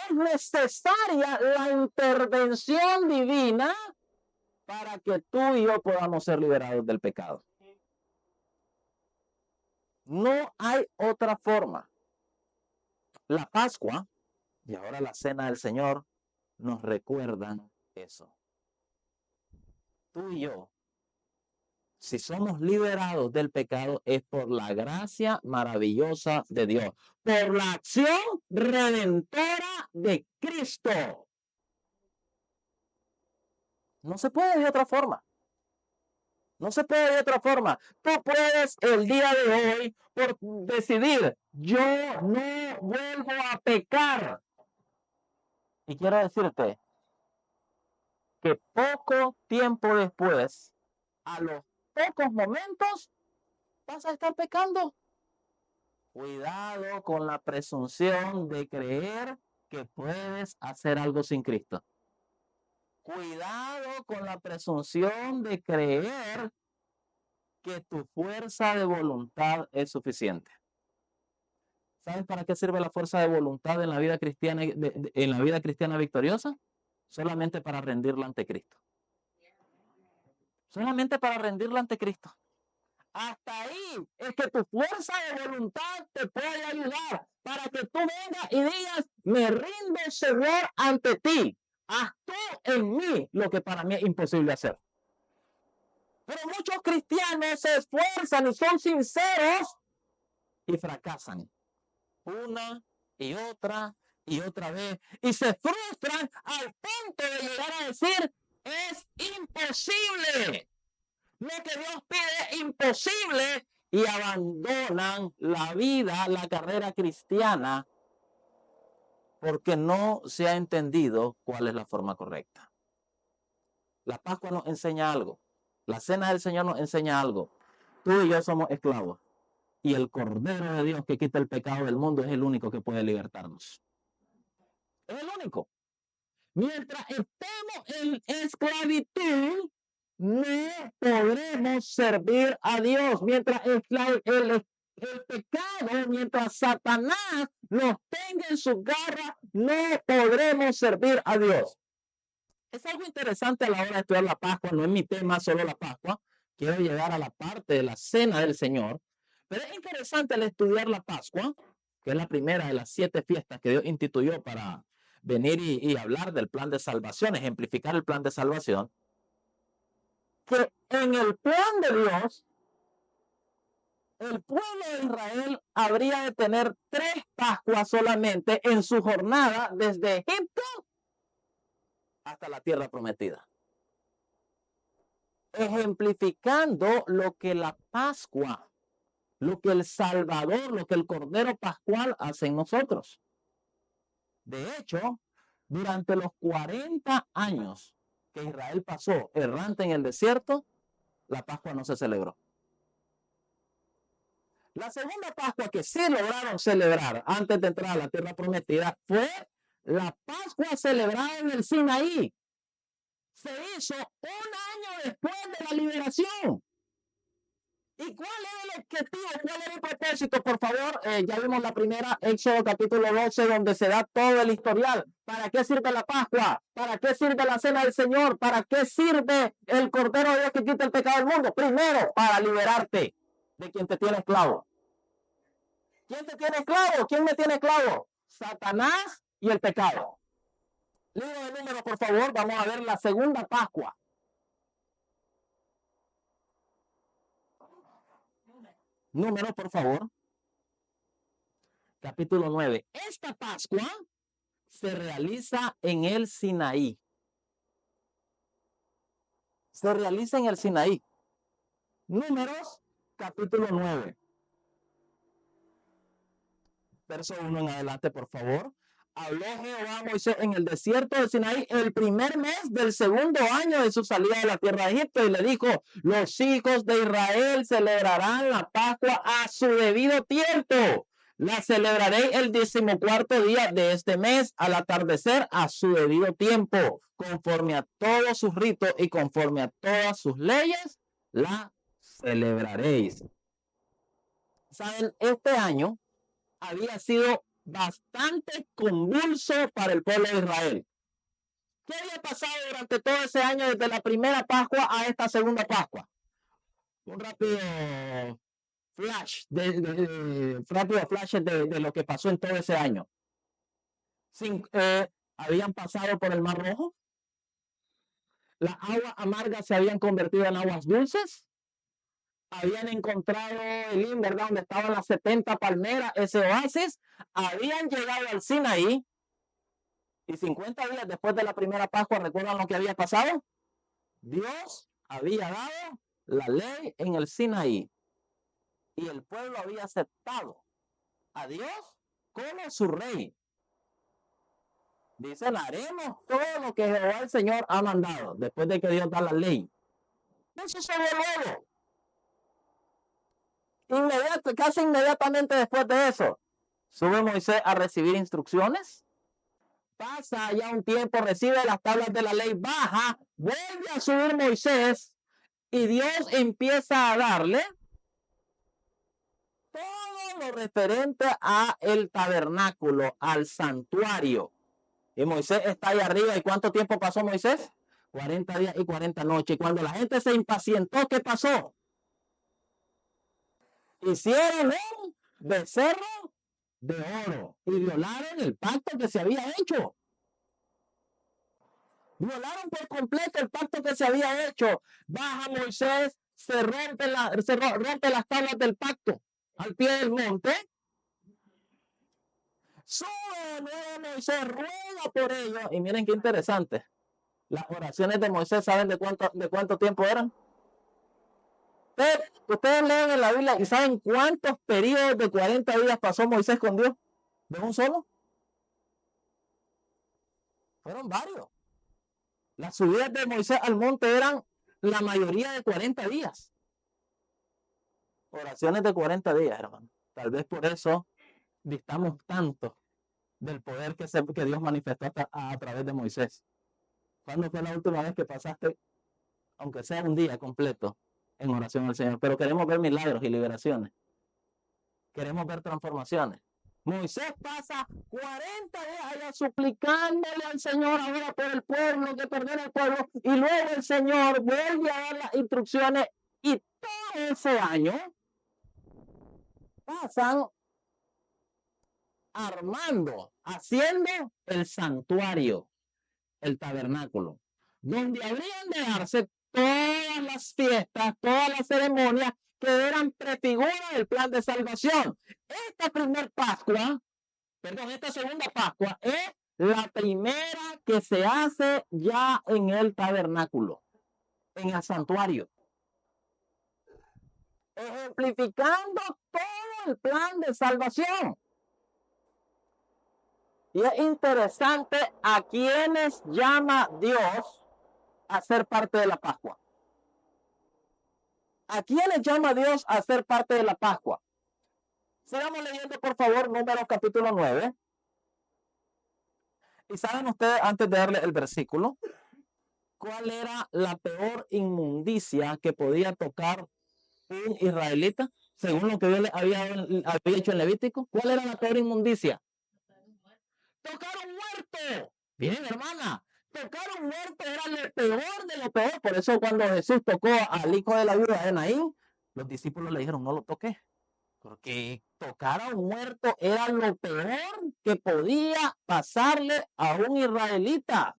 es necesaria la intervención divina para que tú y yo podamos ser liberados del pecado. No hay otra forma. La Pascua y ahora la Cena del Señor nos recuerdan eso. Tú y yo, si somos liberados del pecado, es por la gracia maravillosa de Dios, por la acción redentora de Cristo. No se puede de otra forma. No se puede de otra forma. Tú puedes el día de hoy por decidir, yo no vuelvo a pecar. Y quiero decirte que poco tiempo después, a los pocos momentos, vas a estar pecando. Cuidado con la presunción de creer que puedes hacer algo sin Cristo. Cuidado con la presunción de creer que tu fuerza de voluntad es suficiente. ¿Sabes para qué sirve la fuerza de voluntad en la vida cristiana, en la vida cristiana victoriosa? Solamente para rendirla ante Cristo. Solamente para rendirla ante Cristo. Hasta ahí es que tu fuerza de voluntad te puede ayudar para que tú vengas y digas, me rindo, Señor, ante ti. Haz tú en mí lo que para mí es imposible hacer. Pero muchos cristianos se esfuerzan y son sinceros y fracasan una y otra vez y se frustran al punto de llegar a decir, es imposible. Lo que Dios pide es imposible y abandonan la vida, la carrera cristiana, porque no se ha entendido cuál es la forma correcta. La Pascua nos enseña algo. La Cena del Señor nos enseña algo. Tú y yo somos esclavos. Y el Cordero de Dios que quita el pecado del mundo es el único que puede libertarnos. Es el único. Mientras estemos en esclavitud, no podremos servir a Dios. Mientras el pecado, mientras Satanás nos tenga en su garra, no podremos servir a Dios. Es algo interesante a la hora de estudiar la Pascua. No es mi tema solo la Pascua. Quiero llegar a la parte de la Cena del Señor. Pero es interesante al estudiar la Pascua, que es la primera de las 7 fiestas que Dios instituyó para venir y hablar del plan de salvación, ejemplificar el plan de salvación, que en el plan de Dios, el pueblo de Israel habría de tener 3 Pascuas solamente en su jornada desde Egipto hasta la tierra prometida. Ejemplificando lo que la Pascua, lo que el Salvador, lo que el Cordero Pascual hace en nosotros. De hecho, durante los 40 años que Israel pasó errante en el desierto, la Pascua no se celebró. La segunda Pascua que sí lograron celebrar antes de entrar a la tierra prometida fue la Pascua celebrada en el Sinaí. Se hizo un año después de la liberación. ¿Y cuál era el objetivo? ¿Cuál era el propósito? Por favor, ya vimos la primera, Éxodo capítulo 12, donde se da todo el historial. ¿Para qué sirve la Pascua? ¿Para qué sirve la Cena del Señor? ¿Para qué sirve el Cordero de Dios que quita el pecado del mundo? Primero, para liberarte de quien te tiene esclavo. ¿Quién te tiene esclavo? ¿Quién me tiene esclavo? Satanás y el pecado. Libro de Números, por favor, vamos a ver la segunda Pascua. Números, por favor. Capítulo 9. Esta Pascua se realiza en el Sinaí. Se realiza en el Sinaí. Números, capítulo 9. Verso 1 en adelante, por favor. Habló Jehová a Moisés en el desierto de Sinaí el primer mes del segundo año de su salida de la tierra de Egipto y le dijo, los hijos de Israel celebrarán la Pascua a su debido tiempo. La celebraré el 14º día de este mes al atardecer a su debido tiempo, conforme a todos sus ritos y conforme a todas sus leyes, la celebraréis. ¿Saben? Este año había sido bastante convulso para el pueblo de Israel. ¿Qué había pasado durante todo ese año desde la primera Pascua a esta segunda Pascua? Un rápido flash rápido flash de lo que pasó en todo ese año. Habían pasado por el Mar Rojo. Las aguas amargas se habían convertido en aguas dulces. Habían encontrado Elim, ¿verdad? Donde estaban las 70 palmeras, ese oasis. Habían llegado al Sinaí. Y 50 días después de la primera Pascua, ¿recuerdan lo que había pasado? Dios había dado la ley en el Sinaí. Y el pueblo había aceptado a Dios como su rey. Dicen, haremos todo lo que Jehová el Señor ha mandado, después de que Dios da la ley. Eso se ve luego. Casi inmediatamente después de eso, sube Moisés a recibir instrucciones. Pasa ya un tiempo, recibe las tablas de la ley, baja, vuelve a subir Moisés y Dios empieza a darle todo lo referente a el tabernáculo, al santuario. Y Moisés está ahí arriba. ¿Y cuánto tiempo pasó Moisés? 40 días y 40 noches. Y cuando la gente se impacientó, ¿qué pasó? Hicieron un becerro de oro y violaron el pacto que se había hecho. Violaron por completo el pacto que se había hecho. Baja Moisés, se rompe las tablas del pacto al pie del monte. Sube nuevo Moisés, ruega por ellos. Y miren qué interesante. Las oraciones de Moisés, ¿saben de cuánto tiempo eran? Ustedes leen en la Biblia y ¿saben cuántos periodos de 40 días pasó Moisés con Dios? ¿De un solo? Fueron varios. Las subidas de Moisés al monte eran la mayoría de 40 días. Oraciones de 40 días, hermano. Tal vez por eso distamos tanto del poder que Dios manifestó a través de Moisés. ¿Cuándo fue la última vez que pasaste, aunque sea un día completo, en oración al Señor? Pero queremos ver milagros y liberaciones. Queremos ver transformaciones. Moisés pasa 40 días allá suplicándole al Señor ahora por el pueblo, que perdone el pueblo, y luego el Señor vuelve a dar las instrucciones y todo ese año pasan armando, haciendo el santuario, el tabernáculo, donde habrían de darse todas las fiestas, todas las ceremonias que eran prefiguras del plan de salvación. Esta segunda Pascua es la primera que se hace ya en el tabernáculo, en el santuario, ejemplificando todo el plan de salvación. Y es interesante a quienes llama Dios a ser parte de la Pascua. ¿A quiénes llama Dios a ser parte de la Pascua? Sigamos leyendo, por favor, Números capítulo 9. Y saben ustedes, antes de darle el versículo, ¿cuál era la peor inmundicia que podía tocar un israelita? Según lo que Dios le había hecho en Levítico, ¿cuál era la peor inmundicia? Tocar un muerto. Bien, hermana, tocar un muerto era lo peor de lo peor. Por eso cuando Jesús tocó al hijo de la viuda de Naín, los discípulos le dijeron, no lo toques. Porque tocar a un muerto era lo peor que podía pasarle a un israelita.